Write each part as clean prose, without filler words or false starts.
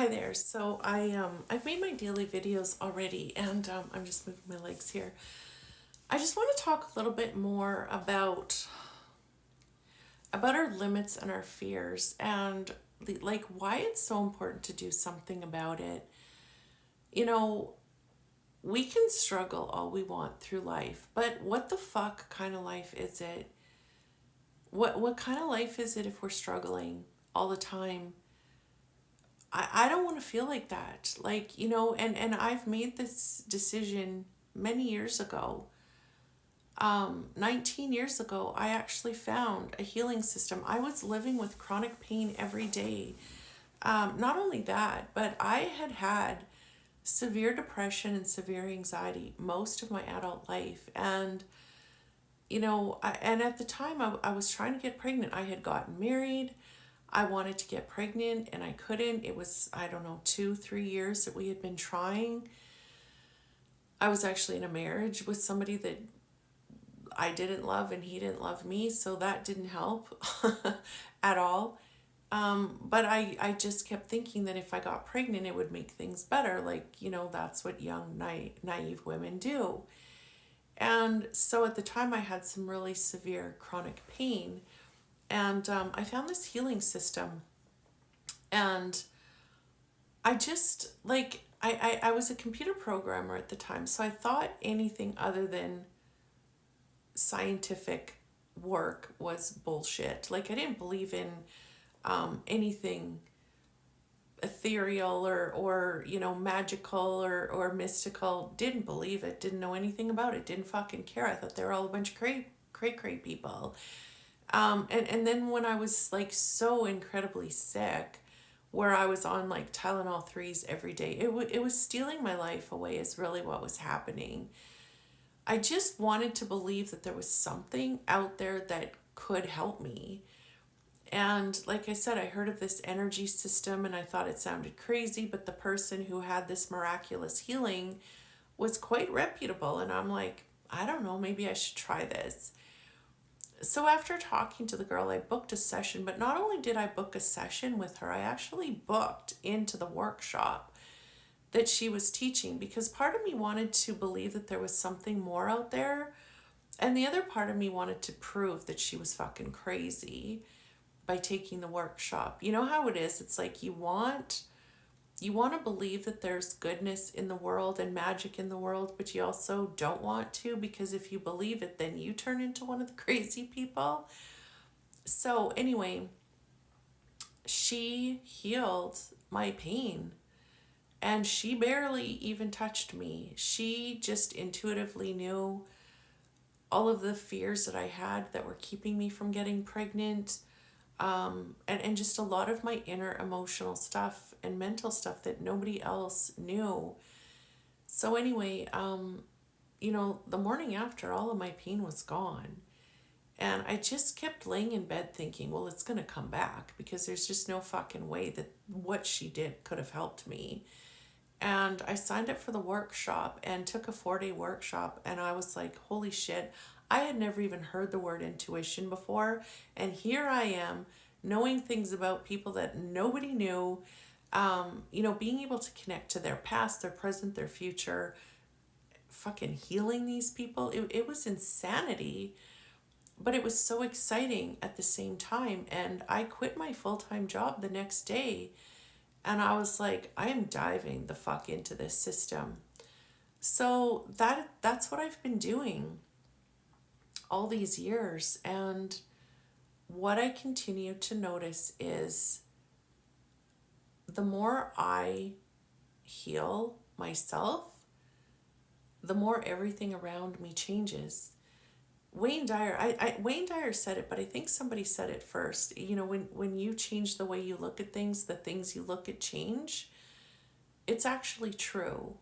Hi there. So I've made my daily videos already, and I'm just moving my legs here. I just want to talk a little bit more about our limits and our fears, and like why it's so important to do something about it. You know, we can struggle all we want through life, but what the fuck kind of life is it? What kind of life is it if we're struggling all the time? I don't want to feel like that. Like, and I've made this decision many years ago. 19 years ago, I actually found a healing system. I was living with chronic pain every day. Not only that, but I had had severe depression and severe anxiety most of my adult life. And, and at the time I was trying to get pregnant. I had gotten married. I wanted to get pregnant and I couldn't. It was, I don't know, 2, 3 years that we had been trying. I was actually in a marriage with somebody that I didn't love and he didn't love me, so that didn't help at all. But I just kept thinking that if I got pregnant, it would make things better. Like, that's what young, naive women do. And so at the time, I had some really severe chronic pain. And I found this healing system. And I just, like, I was a computer programmer at the time. So I thought anything other than scientific work was bullshit. Like, I didn't believe in anything ethereal or magical or mystical. Didn't believe it, didn't know anything about it, didn't fucking care. I thought they were all a bunch of cray people. And then when I was like so incredibly sick, where I was on like Tylenol threes every day, it was stealing my life away, is really what was happening. I just wanted to believe that there was something out there that could help me. And like I said, I heard of this energy system and I thought it sounded crazy, but the person who had this miraculous healing was quite reputable. And I'm like, I don't know, maybe I should try this. So after talking to the girl, I booked a session, but not only did I book a session with her, I actually booked into the workshop that she was teaching, because part of me wanted to believe that there was something more out there, and the other part of me wanted to prove that she was fucking crazy by taking the workshop. You know how it is? It's like you want to believe that there's goodness in the world and magic in the world, but you also don't want to, because if you believe it, then you turn into one of the crazy people. So anyway, she healed my pain and she barely even touched me. She just intuitively knew all of the fears that I had that were keeping me from getting pregnant, and just a lot of my inner emotional stuff and mental stuff that nobody else knew. So anyway, the morning after, all of my pain was gone. And I just kept laying in bed thinking, well, it's going to come back, because there's just no fucking way that what she did could have helped me. And I signed up for the workshop and took a 4-day workshop. And I was like, holy shit, I had never even heard the word intuition before. And here I am knowing things about people that nobody knew, being able to connect to their past, their present, their future, fucking healing these people. It was insanity, but it was so exciting at the same time. And I quit my full-time job the next day. And I was like, I am diving the fuck into this system. So that's what I've been doing all these years. And what I continue to notice is the more I heal myself, the more everything around me changes. Wayne Dyer, Wayne Dyer said it, but I think somebody said it first. When you change the way you look at things, the things you look at change. It's actually true.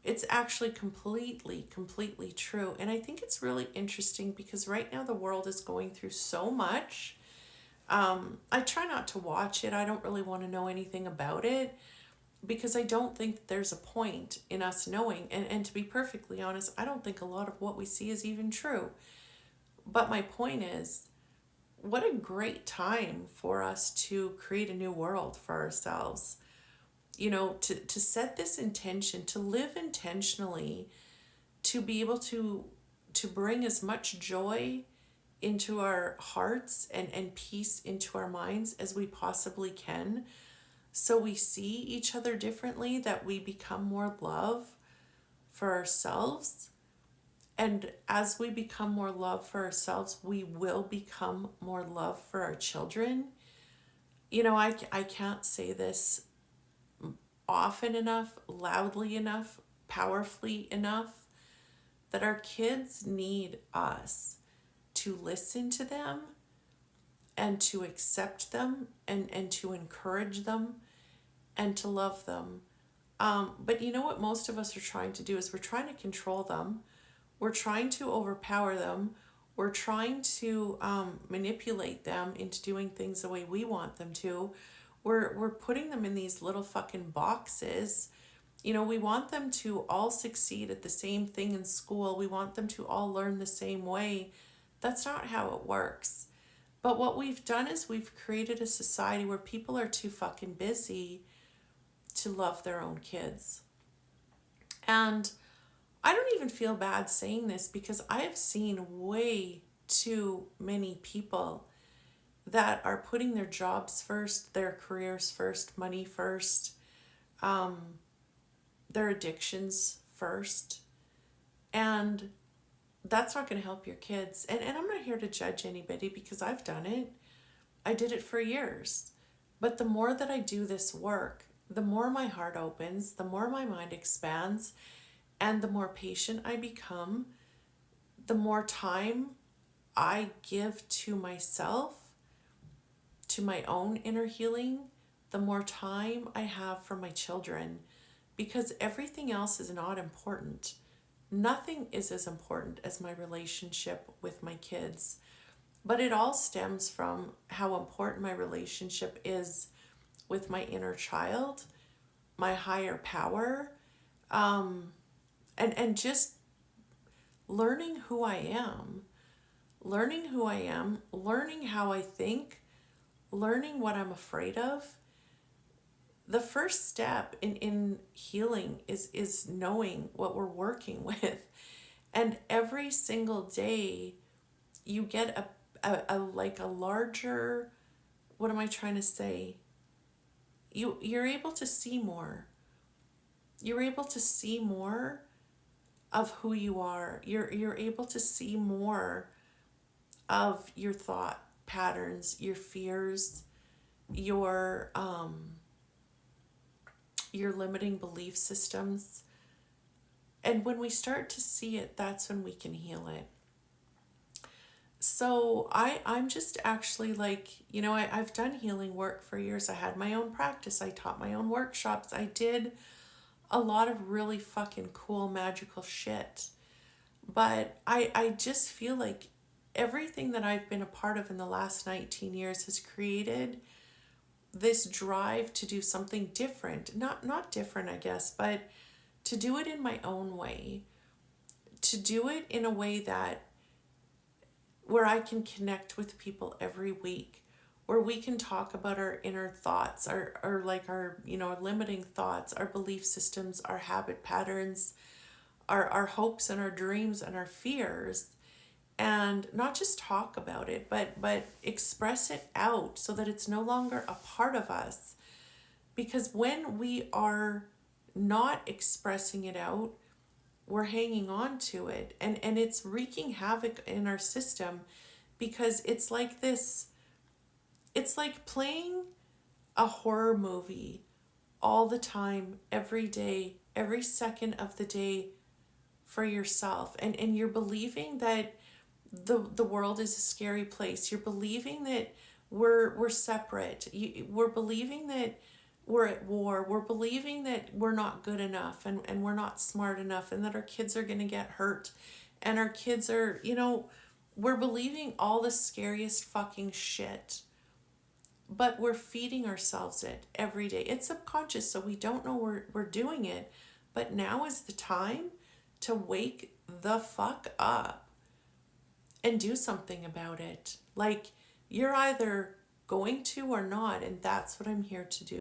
It's actually completely true. And I think it's really interesting because right now the world is going through so much. I try not to watch it. I don't really want to know anything about it, because I don't think that there's a point in us knowing. And to be perfectly honest, I don't think a lot of what we see is even true. But my point is, what a great time for us to create a new world for ourselves. to set this intention, to live intentionally, to be able to bring as much joy into our hearts and peace into our minds as we possibly can, so we see each other differently, that we become more love for ourselves. And as we become more love for ourselves, we will become more love for our children. I can't say this often enough, loudly enough, powerfully enough, that our kids need us to listen to them and to accept them and to encourage them and to love them. But you know what most of us are trying to do is we're trying to control them. We're trying to overpower them. We're trying to manipulate them into doing things the way we want them to. We're putting them in these little fucking boxes. We want them to all succeed at the same thing in school. We want them to all learn the same way. That's not how it works. But what we've done is we've created a society where people are too fucking busy to love their own kids. And I don't even feel bad saying this, because I have seen way too many people that are putting their jobs first, their careers first, money first, their addictions first. And that's not going to help your kids. And I'm not here to judge anybody, because I've done it. I did it for years. But the more that I do this work, the more my heart opens, the more my mind expands, and the more patient I become, the more time I give to myself, to my own inner healing, the more time I have for my children, because everything else is not important. Nothing is as important as my relationship with my kids. But it all stems from how important my relationship is with my inner child, my higher power, and just learning who I am, learning how I think, learning what I'm afraid of. The first step in healing is knowing what we're working with. And every single day you get a larger, what am I trying to say? You're able to see more. You're able to see more of who you are. You're able to see more of your thought patterns, your fears, your limiting belief systems. And when we start to see it, that's when we can heal it. So I'm just actually I've done healing work for years. I had my own practice. I taught my own workshops. I did a lot of really fucking cool, magical shit. But I just feel like everything that I've been a part of in the last 19 years has created this drive to do something different. Not different, I guess, but to do it in my own way. To do it in a way that where I can connect with people every week, where we can talk about our inner thoughts, our limiting thoughts, our belief systems, our habit patterns, our hopes and our dreams and our fears, and not just talk about it, but express it out so that it's no longer a part of us. Because when we are not expressing it out, we're hanging on to it, and it's wreaking havoc in our system, because it's like playing a horror movie all the time, every day, every second of the day for yourself, and you're believing that the world is a scary place. You're believing that we're separate. We're believing that we're at war. We're believing that we're not good enough, and we're not smart enough, and that our kids are going to get hurt, and our kids are, we're believing all the scariest fucking shit. But we're feeding ourselves it every day. It's subconscious, so we don't know we're doing it. But now is the time to wake the fuck up and do something about it. Like, you're either going to or not, and that's what I'm here to do.